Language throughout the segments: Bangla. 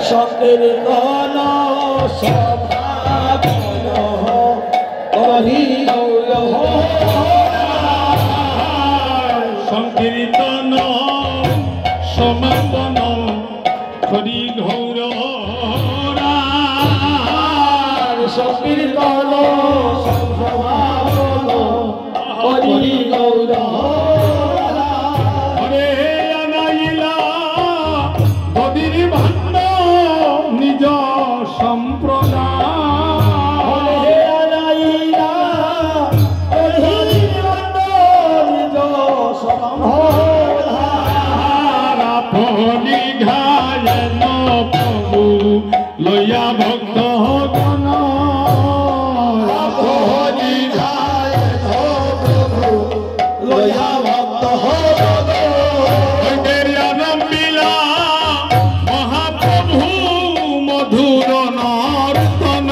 সংকীর্তন সমাপন হরি গৌর সংকীর্তন সমাপন হরি গৌর সংকীর্তন সমাপন হরি গৌর হরে আনাইলা গদির ভাণ্ড নিজ সম্প্রদায় আপনি ঘায়ন প্রভু লইয়া ভক্ত গণ আপনি ঘায়ন প্রভু লয়া ভক্ত আরম্ভিলা মহাপ্রভু মধুর নর্তন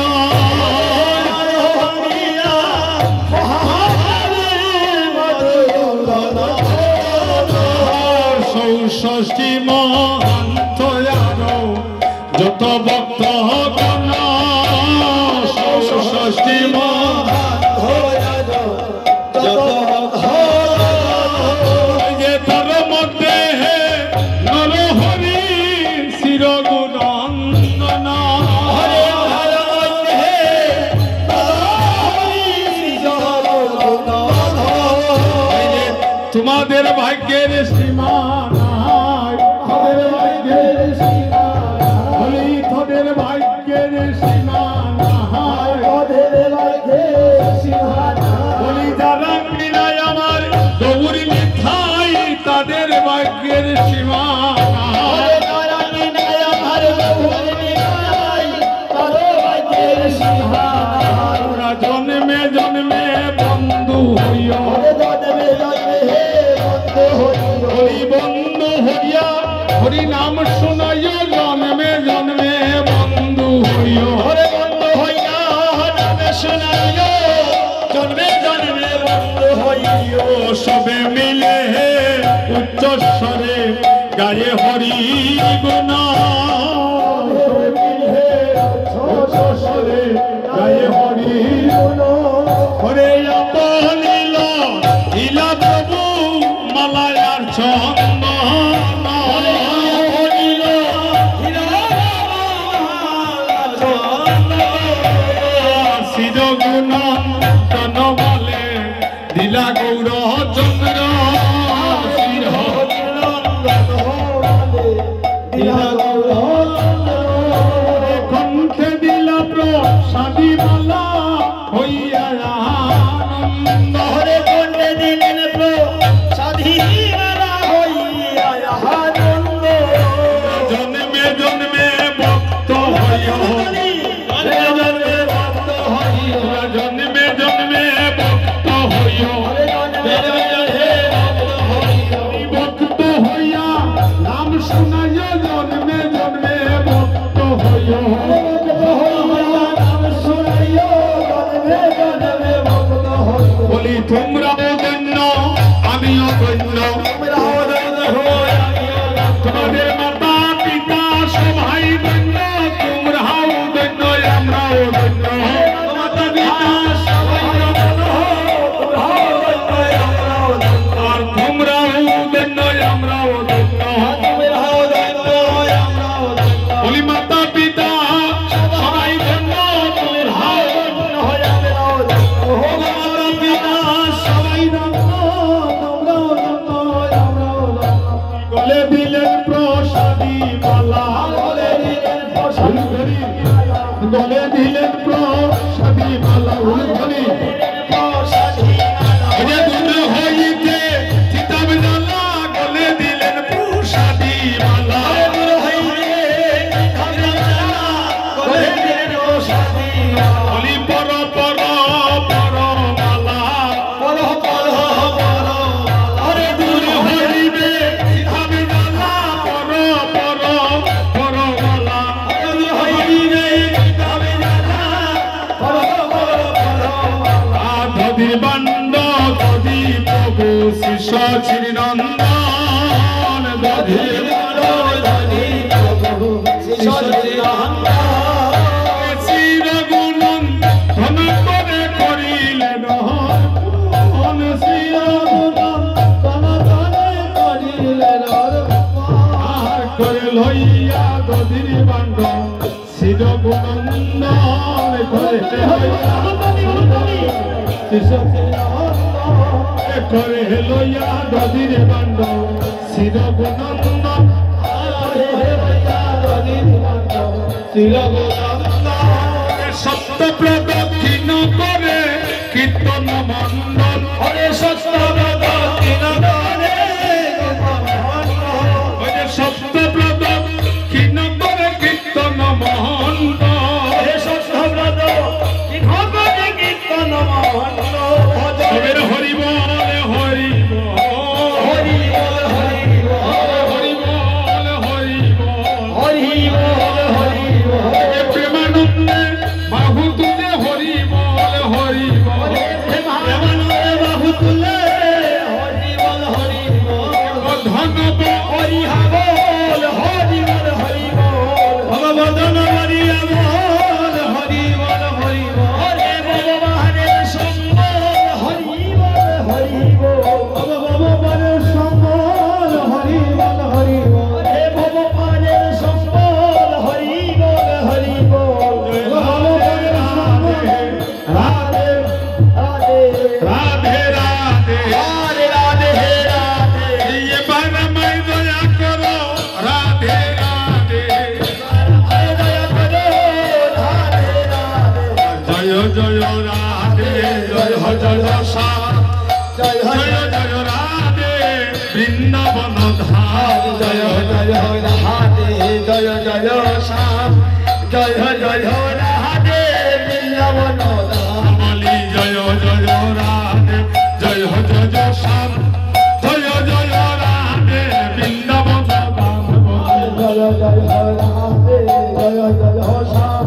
ষষ্ঠী মহান্ত যত ভক্ত গণ ষষ্ঠী যে তার মধ্যে নরহরি শিরগুণন্দন তোমাদের ভাগ্যের সীমা নাই তোদের ভাগ্যের সীমা বলি তোদের ভাগ্যের সীমা নাই তোদের ভাগ্যের সীমা বলি যারা মিলাই আমার গৌরী মিঠাই তাদের ভাগ্যের সীমা জন্মে জন্মে বন্ধু হইয়া বন্ধু হইয়া হরি নাম শোনাইয়া জন্মে জন্মে বন্ধু হইয়া হরে বন্ধু হইয়া নামে শোনাইয়া জন্মে জন্মে বন্ধু হইয়া সবে মিলে উচ্চ স্বরে গায়ে হরি গুণ গায়ে হরি গুণ হরে আপনিল লীলা প্রভু মালায়ার চন্দন শিরগুণ তন বলে দিলা গৌর চন্দ্র কণ্ঠে দিলা প্রসাদী মালা হইয়া আনন্দ হরে কণ্ঠে দিলেন প্রসাদী মালা হইয়া আনন্দ জন্মে জন্মে ভক্ত হইয়া জন্মে জন্মে ভক্ত হইয়া ভক্ত হইয়া নাম শুনাইয়া জন্মে জন্মে ভক্ত হইয়া বলি তোমরা ধন্য আমিও ধন্য তোমাদের মাতা পিতা সবাই ধন্য তোমরাও ধন্য আমরাও ধন্য আর তোমরাও ধন্য আমরাও ধন্য বলি মাতা পিতা সবাই ধন্য তোমরাও ধন্য মাতা পিতা শিরগুনন্দন করে করে লইয়া দধির বান্ড শিরগুনন্দন সত্য প্রদক্ষিণ করে কীর্তন মণ্ডল সত্য প্রদক্ষিণ করে সত্য প্রদক্ষিণ করে কীর্তন মণ্ডল সত্য প্রদক্ষিণ কীর্তন মণ্ডল হরি বল হরি বৃন্দাবন ধাম জয় জয় রাধে জয় জয় শ্যাম জয় জয় রাধে বৃন্দাবন ধাম বলি জয় জয় রাধে জয় জয় শ্যাম জয় জয় রাধে বৃন্দাবন ধাম জয় জয় রাধে জয় জয় শ্যাম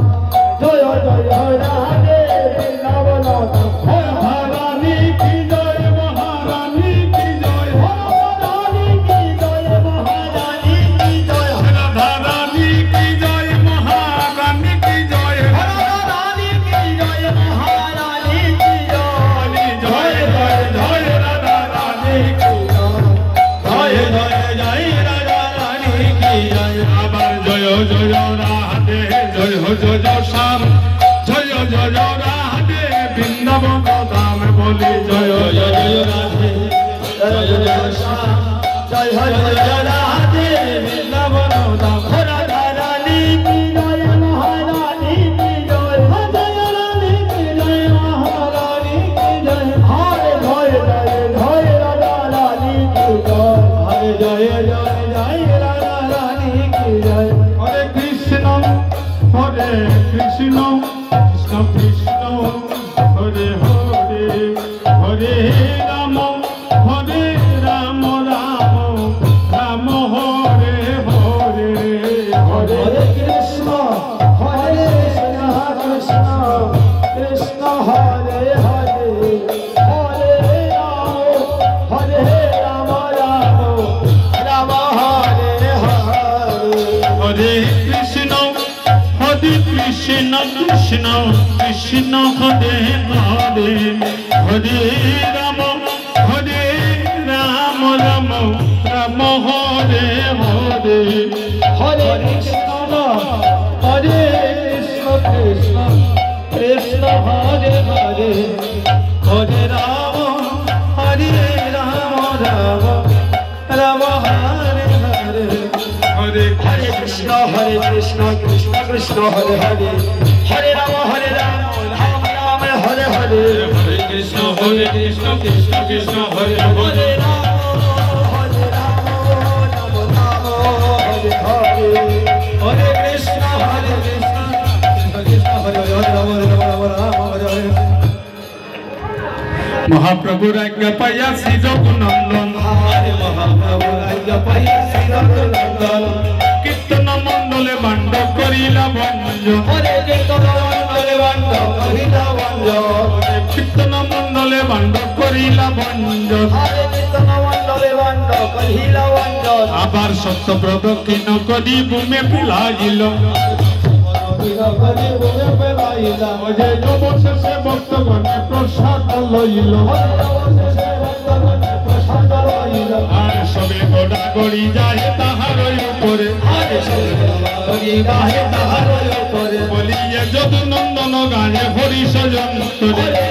জয় জয় রাধে বৃন্দাবন ধাম মহারানী কি জয় মহারানী কি জয় মহারানী কি জয় মহারানী কি জয় রাধারানী কি জয় মহারানী কি জয় রাধারানী কি জয় মহারানী কি জয় জয় জয় জয় রাধারানী কি জয় জয় জয় রাধারানী কি জয় আবার জয় জয় রাধে জয় জয় শ্যাম জয় জয় রাধে বৃন্দাবন ধাম বলি জয় জয় রাধে জয় জয় শ্যাম জয় জয় রাধে বৃন্দাবন ধাম রাধারানী কি জয় মহারানী কি জয় রাধারানী কি জয় মহারানী কি জয় হরে জয় জয় জয় রাধারানী কি জয় হরে জয় জয় জয় রাধারানী কি জয় হরে কৃষ্ণ কৃষ্ণ কৃষ্ণ হরে হরে হরে রাম রাম রাম হরে হরে হরে কৃষ্ণ কৃষ্ণ কৃষ্ণ হরে হরে হরে রাম রাম হরে হরে হরে কৃষ্ণ কৃষ্ণ কৃষ্ণ কৃষ্ণ হরে হরে হরে রাম রাম রাম হরে হরে হরে কৃষ্ণ কৃষ্ণ কৃষ্ণ হরে হরে হরে রাম রাম রাম হরে হরে হরে কৃষ্ণ কৃষ্ণ কৃষ্ণ হরে হরে হরে রাম রাম রাম হরে হরে হরে কৃষ্ণ কৃষ্ণ কৃষ্ণ হরে হরে রাম রাম রাম হরে হরে হরে কৃষ্ণ কৃষ্ণ হরে হরে রাম রাম হরে হরে মহাপ্রভুর আজ্ঞা পাইয়া শ্রী রঘুনন্দন হরে মহাপ্রভুর আজ্ঞা পাইয়া শ্রী রঘুনন্দন কীর্তন মণ্ডলে বাণ্ড করিলা ভঞ্জ হরে কীর্তন মণ্ডলে বাণ্ড করিলা ভঞ্জ কীর্তন মণ্ডলে বাণ্ড করিলা ভঞ্জ হরে কীর্তন মণ্ডলে বাণ্ড করিলা ভঞ্জ আবার সত্য প্রদক্ষিণ করি ভূমে পেলাইল অবশেষে ভক্তগণে প্রসাদ লইল আর সবে গোড়া গড়ি যায় তাহার উপরে যদু নন্দন গায়ে হরি সজন্তরে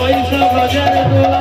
পয়সা বাজারে